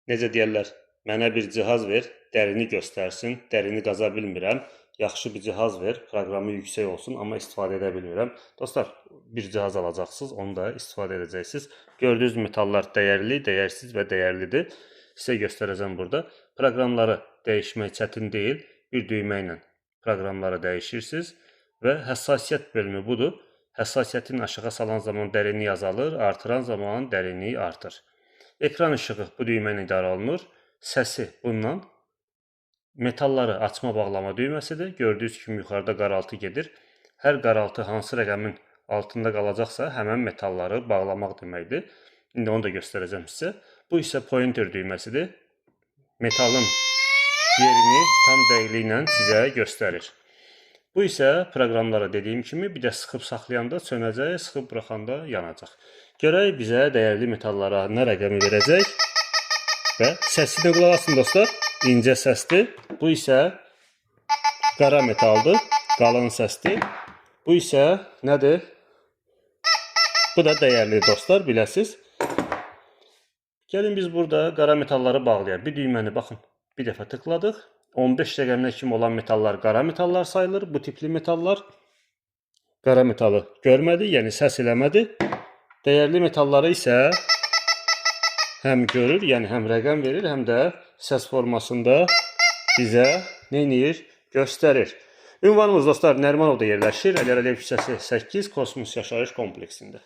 Necə deyərlər, mənə bir cihaz ver, dərini göstərsin, dərini qaza bilmirəm. Yaxşı bir cihaz ver, proqramı yüksək olsun, amma istifadə edə bilmirəm. Dostlar, bir cihaz alacaqsınız, onu da istifadə edəcəksiniz. Gördüyünüz metallar dəyərli, dəyərsiz və dəyərlidir. Sizə göstərəcəm burada. Proqramları dəyişmək çətin deyil. Bir düymə ilə proqramları dəyişirsiniz və həssasiyyət bölümü budur. Həssasiyyətini aşağı salan zaman dərinlik azalır, artıran zaman dərinlik artır. Ekran işığı bu düymə ilə idarə olunur. Səsi bundan. Metalları açma bağlama düyməsidir. Gördüyünüz kimi yuxarıda qaraltı gedir. Hər qaraltı hansı rəqəmin altında qalacaqsa, həmən metalları bağlamaq deməkdir. İndi onu da göstərəcəm sizə. Bu isə pointer düyməsidir. Metalın yerini tam dəqiqliklə sizə göstərir. Bu isə proqramlara dediyim kimi bir də sıxıb saxlayanda sönəcək, sıxıb buraxanda yanacaq. Görək bizə dəyərli metallara nə rəqəmi verəcək və səsinə qulaq asın dostlar, incə səsdir. Bu isə qara metaldır, qalın səsdir. Bu isə nədir? Bu da dəyərli dostlar, biləsiz. Gəlin biz burada qara metalları bağlayaq. Bir düyməni baxın, bir dəfə tıkladıq. 15 rəqəminə kimi olan metallar qara metallar sayılır. Bu tipli metallar qara metalı görmədi, yəni səs eləmədi. Dəyərli metalları isə həm görür, yəni həm rəqəm verir, həm də səs formasında bizə neynir? Göstərir. Ünvanımız dostlar Nərimanovda yerləşir. Əliyev küçəsi 8 Kosmos yaşayış kompleksində.